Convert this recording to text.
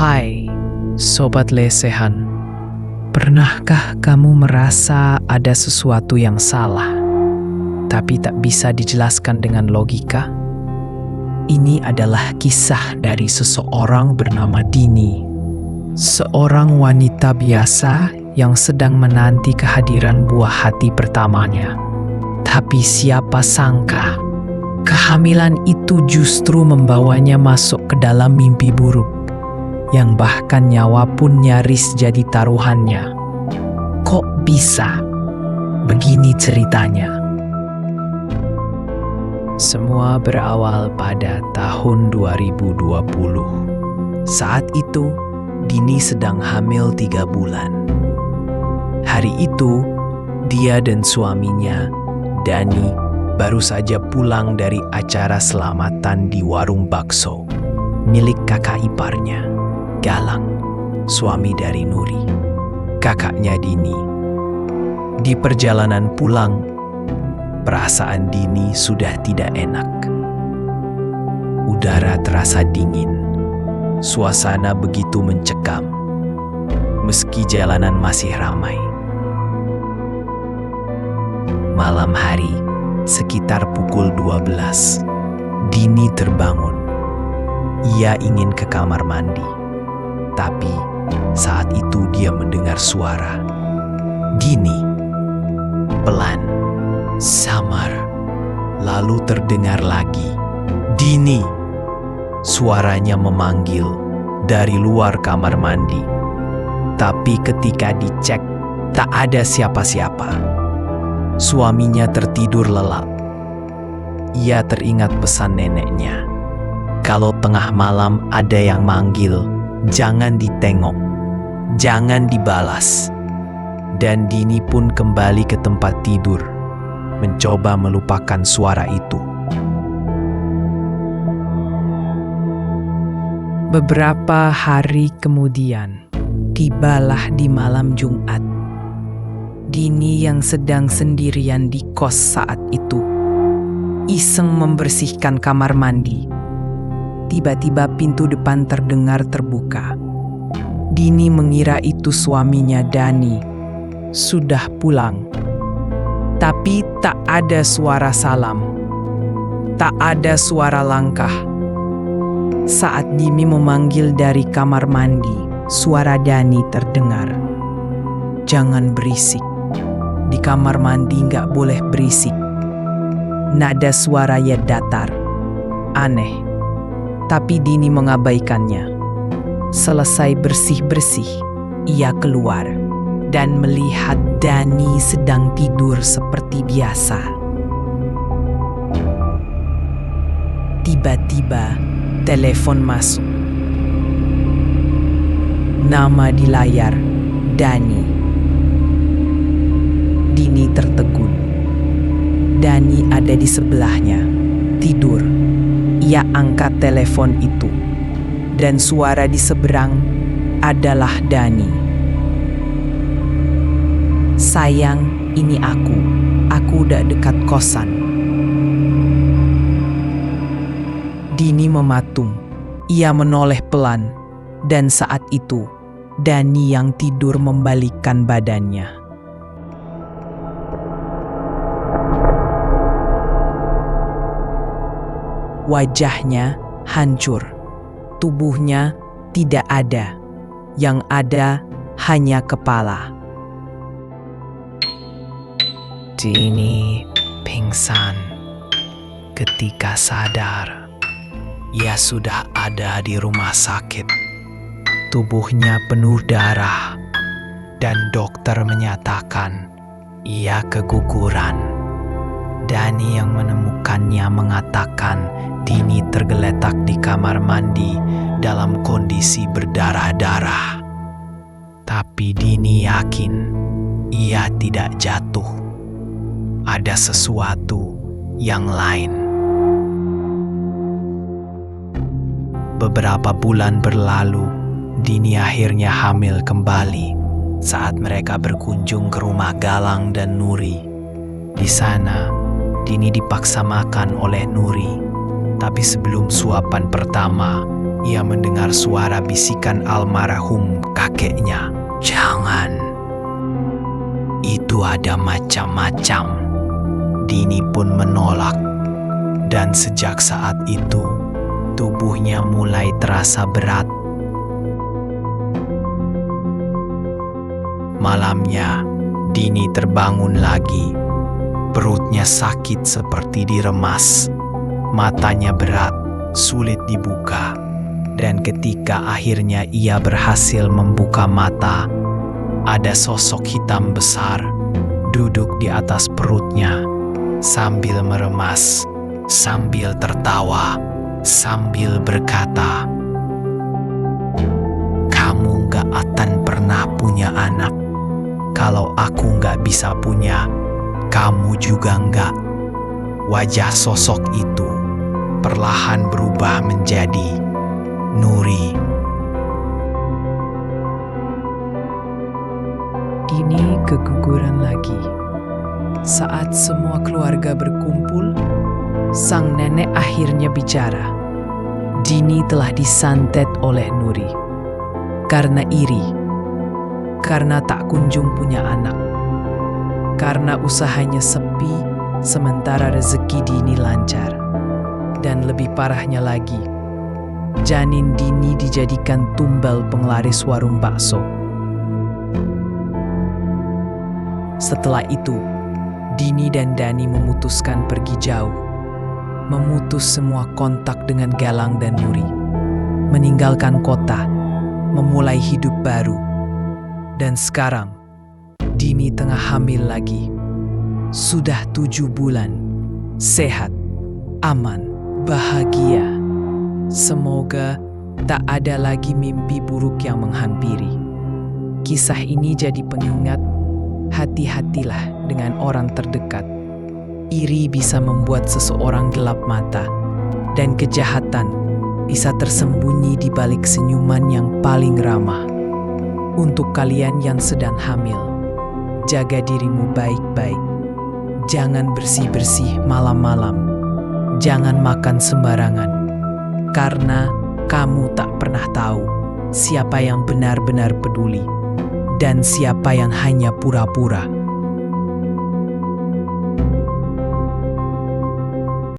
Hai, Sobat Lesehan. Pernahkah kamu merasa ada sesuatu yang salah, tapi tak bisa dijelaskan dengan logika? Ini adalah kisah dari seseorang bernama Dini. Seorang wanita biasa yang sedang menanti kehadiran buah hati pertamanya. Tapi siapa sangka, kehamilan itu justru membawanya masuk ke dalam mimpi buruk, yang bahkan nyawa pun nyaris jadi taruhannya. Kok bisa? Begini ceritanya. Semua berawal pada tahun 2020. Saat itu, Dini sedang hamil 3 bulan. Hari itu, dia dan suaminya, Dani, baru saja pulang dari acara selamatan di warung bakso milik kakak iparnya, Galang, suami dari Nuri, kakaknya Dini. Di perjalanan pulang, perasaan Dini sudah tidak enak. Udara terasa dingin, suasana begitu mencekam, meski jalanan masih ramai. Malam hari, sekitar pukul 12, Dini terbangun. Ia ingin ke kamar mandi. Tapi saat itu dia mendengar suara. Dini. Pelan, samar, lalu terdengar lagi. Dini. Suaranya memanggil dari luar kamar mandi. Tapi ketika dicek, tak ada siapa-siapa. Suaminya tertidur lelap. Ia teringat pesan neneknya. Kalau tengah malam ada yang manggil, jangan ditengok, jangan dibalas. Dan Dini pun kembali ke tempat tidur, mencoba melupakan suara itu. Beberapa hari kemudian, tibalah di malam Jumat. Dini yang sedang sendirian di kos saat itu, iseng membersihkan kamar mandi. Tiba-tiba pintu depan terdengar terbuka. Dini mengira itu suaminya Dani sudah pulang. Tapi tak ada suara salam. Tak ada suara langkah. Saat Dini memanggil dari kamar mandi, suara Dani terdengar. Jangan berisik. Di kamar mandi nggak boleh berisik. Nada suaranya datar. Aneh. Tapi Dini mengabaikannya. Selesai bersih-bersih, ia keluar dan melihat Dani sedang tidur seperti biasa. Tiba-tiba, telepon masuk. Nama di layar, Dani. Dini tertegun. Dani ada di sebelahnya, tidur. Ia angkat telepon itu, dan suara di seberang adalah Dani. Sayang, ini aku udah dekat kosan. Dini mematung, ia menoleh pelan, dan saat itu, Dani yang tidur membalikkan badannya. Wajahnya hancur, tubuhnya tidak ada, yang ada hanya kepala. Dini pingsan. Ketika sadar, ia sudah ada di rumah sakit. Tubuhnya penuh darah, dan dokter menyatakan ia keguguran. Dani yang menemukannya mengatakan Dini tergeletak di kamar mandi dalam kondisi berdarah-darah. Tapi Dini yakin ia tidak jatuh. Ada sesuatu yang lain. Beberapa bulan berlalu, Dini akhirnya hamil kembali saat mereka berkunjung ke rumah Galang dan Nuri. Di sana, Dini dipaksa makan oleh Nuri, tapi sebelum suapan pertama, ia mendengar suara bisikan almarhum kakeknya. "Jangan, itu ada macam-macam." Dini pun menolak, dan sejak saat itu tubuhnya mulai terasa berat. Malamnya, Dini terbangun lagi. Perutnya sakit seperti diremas. Matanya berat, sulit dibuka. Dan ketika akhirnya ia berhasil membuka mata, ada sosok hitam besar duduk di atas perutnya sambil meremas, sambil tertawa, sambil berkata, "Kamu gak akan pernah punya anak. Kalau aku gak bisa punya, kamu juga enggak." Wajah sosok itu perlahan berubah menjadi Nuri. Dini keguguran lagi. Saat semua keluarga berkumpul, sang nenek akhirnya bicara. Dini telah disantet oleh Nuri karena iri, karena tak kunjung punya anak, karena usahanya sepi sementara rezeki Dini lancar. Dan lebih parahnya lagi, janin Dini dijadikan tumbal penglaris warung bakso. Setelah itu, Dini dan Dani memutuskan pergi jauh, memutus semua kontak dengan Galang dan Nuri, meninggalkan kota, memulai hidup baru. Dan sekarang, Dini tengah hamil lagi. Sudah 7 bulan, sehat, aman, bahagia. Semoga tak ada lagi mimpi buruk yang menghampiri. Kisah ini jadi pengingat, hati-hatilah dengan orang terdekat. Iri bisa membuat seseorang gelap mata, dan kejahatan bisa tersembunyi di balik senyuman yang paling ramah. Untuk kalian yang sedang hamil, jaga dirimu baik-baik. Jangan bersih-bersih malam-malam. Jangan makan sembarangan. Karena kamu tak pernah tahu siapa yang benar-benar peduli dan siapa yang hanya pura-pura.